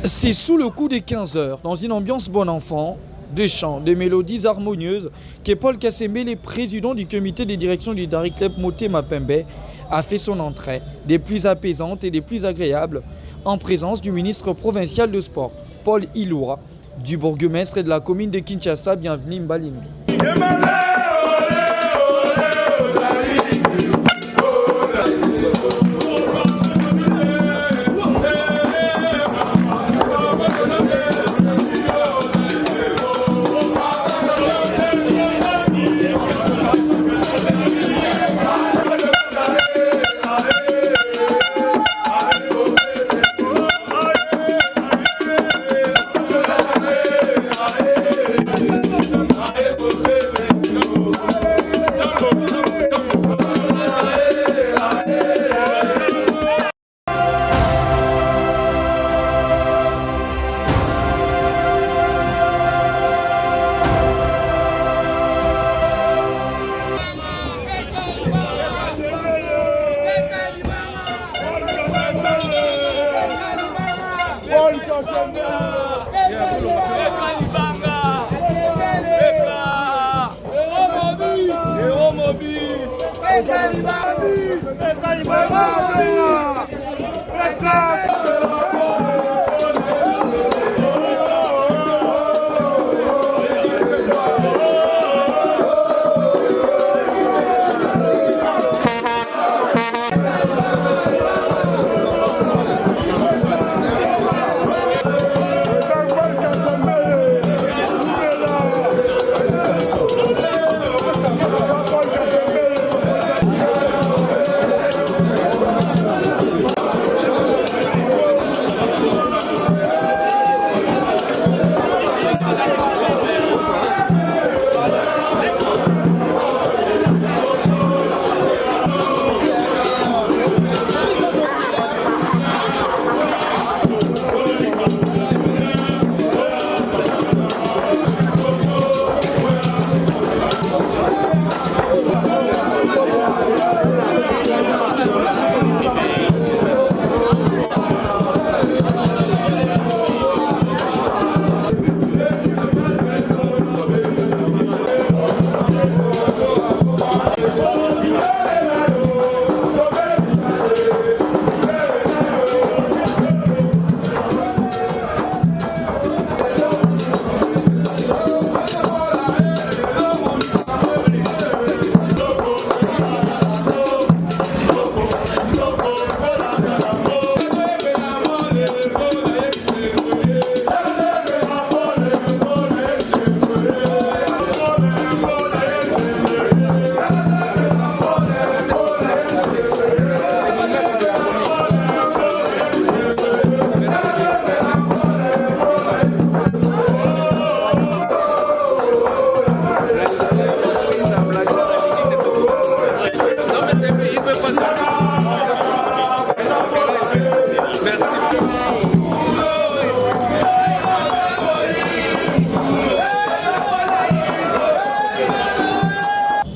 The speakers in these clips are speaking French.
C'est sous le coup des 15 heures, dans une ambiance bon enfant, des chants, des mélodies harmonieuses, que Paul Kassembe, le président du comité de direction du Dari Club Motema Pembe, a fait son entrée, des plus apaisantes et des plus agréables, en présence du ministre provincial de sport, Paul Iloura, du bourgmestre de la commune de Kinshasa, bienvenue Mbalimbi.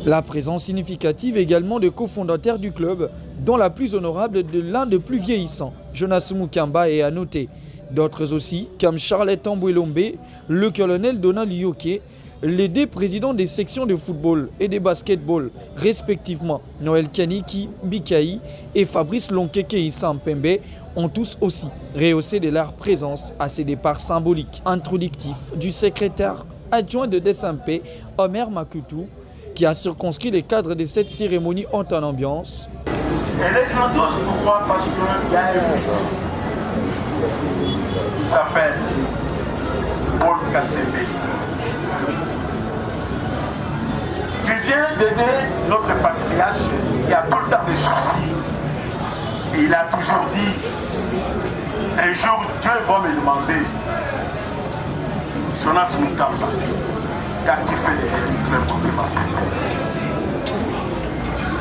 La présence significative également de cofondateurs du club, dont la plus honorable de l'un des plus vieillissants, Jonas Mukamba, est à noter. D'autres aussi, comme Charlotte Tambouelombe, le colonel Donald Yoke, les deux présidents des sections de football et de basketball, respectivement Noël Kaniki Bikaï et Fabrice Lonkeke Issa Mpembe, ont tous aussi rehaussé de leur présence à ces départs symboliques introductifs du secrétaire adjoint de DSMP, Omer Makutu, qui a circonscrit les cadres de cette cérémonie haute en ambiance. Elle est grandiose, pourquoi? Parce qu'il y a un fils qui s'appelle Paul Kassembe, qui vient d'aider notre patriarche qui a tout le temps des soucis. Et il a toujours dit, un jour Dieu va me demander, Jonas Mukamba, qui fait les clubs Motema.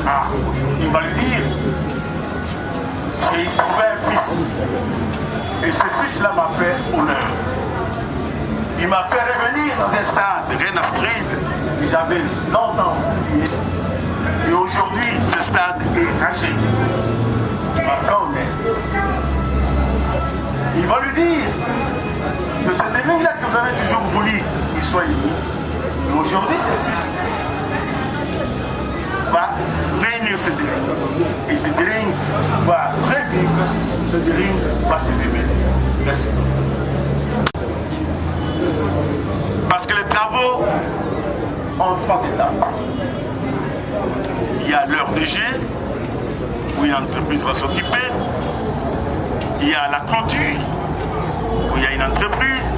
Ah, il va lui dire, j'ai trouvé un fils. Et ce fils-là m'a fait honneur. Il m'a fait revenir dans un stade, Reine Astrid, que j'avais longtemps oublié. Et aujourd'hui, ce stade est âgé. Il m'a fait honneur. Il va lui dire que ce terrain-là que vous avez toujours voulu qu'il soit élu, aujourd'hui, ce fils va réunir ce terrain. Et ce terrain va revivre, ce terrain va se révéler. Merci. Parce que les travaux ont 3 étapes. Il y a l'heure de jet, où une entreprise va s'occuper. Il y a la clôture, où il y a une entreprise.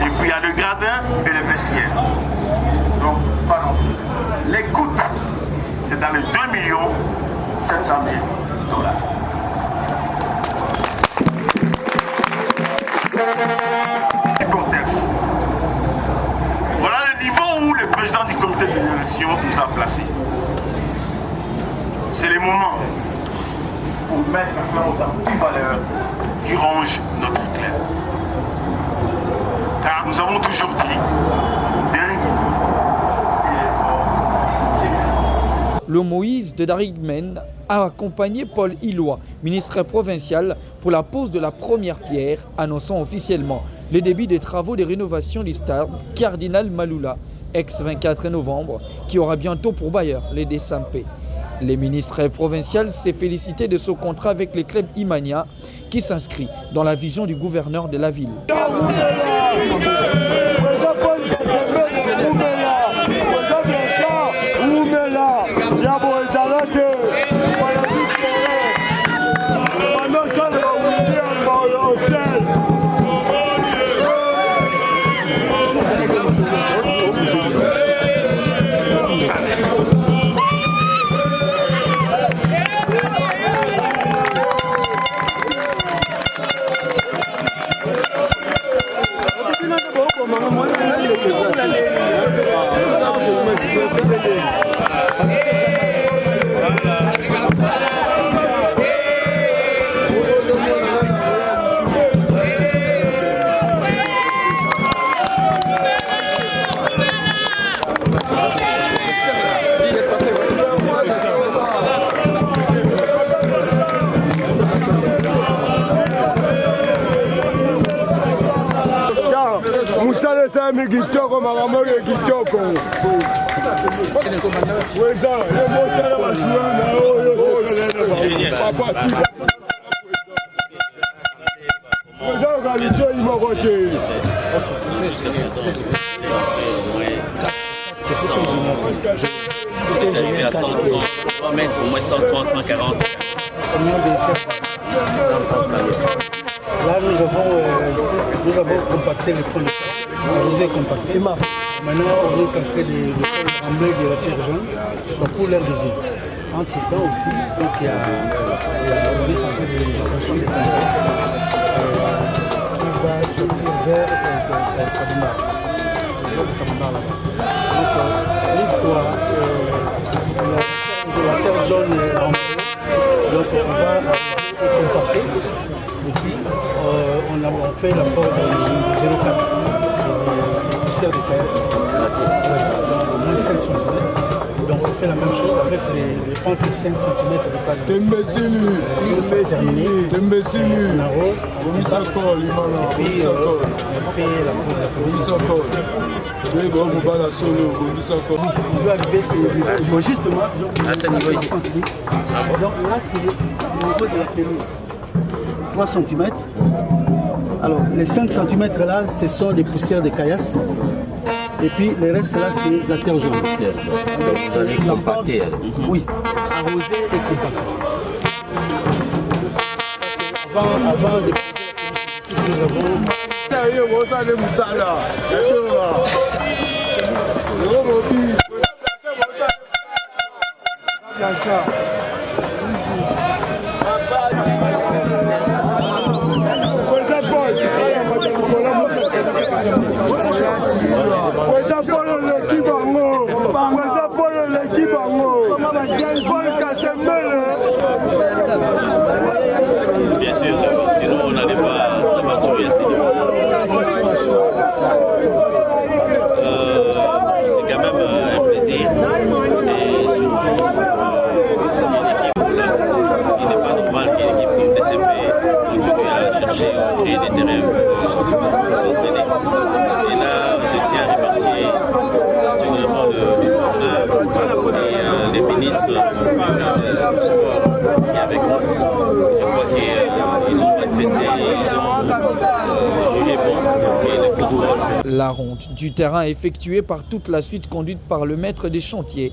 Et puis il y a le gradin et le vestiaire. Donc, pardon. Les coûts, c'est dans les 2 700 000 $. Contexte. Voilà le niveau où le président du comité de gestion nous a placés. C'est le moment pour mettre fin aux antivaleurs qui rongent notre club. Car nous avons toujours dit, Le Moïse de Darigmen a accompagné Paul Ilois, ministre provincial, pour la pose de la première pierre, annonçant officiellement le début des travaux de rénovation du stade Cardinal Maloula, ex-24 novembre, qui aura bientôt pour bailleur les Dessampé. Le ministre provincial s'est félicité de son contrat avec le club Imania, qui s'inscrit dans la vision du gouverneur de la ville. À 133 mètres, au moins 130, 140. Là, nous avons compacté les fonds de terre. Je les ai compactés. Maintenant, on est en train de ramener de la terre jaune pour leur désir. Entre-temps aussi, donc, il y a on est en train de construire des concerts qui va sortir vers Kabunda. Là-bas. Donc, une fois la terre jaune est en donc on va compacter. Et puis, on fait l'apport de 0,4 poussière de caillasse, au moins 5 cm. Donc on fait la même chose avec les entre 5 cm de pâte. On fait terminer, on arrose, et puis on fait la pose. On doit arriver justement à ce niveau ici. Donc là c'est le niveau de la pelouse. 3 cm. Alors, les 5 cm là, ce sont des poussières de caillasse. Et puis, le reste là, c'est la terre jaune. Donc, vous allez compacter. Oui, arroser et compacter. Avant de nous avons. Bien sûr, sinon on n'allait pas s'aventurer à ces niveaux. C'est quand même un plaisir et surtout avec nous. Je crois qu'ils ont manifesté, ils ont jugé bon que le football. La ronde du terrain effectuée par toute la suite conduite par le maître des chantiers.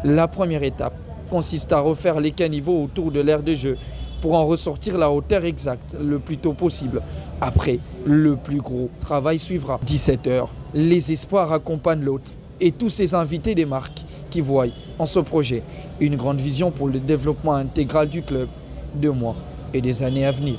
La première étape consiste à refaire les caniveaux autour de l'aire de jeu pour en ressortir la hauteur exacte le plus tôt possible. Après, le plus gros travail suivra. 17h, les espoirs accompagnent l'hôte et tous ses invités des marques qui voient en ce projet une grande vision pour le développement intégral du club, de mois et des années à venir.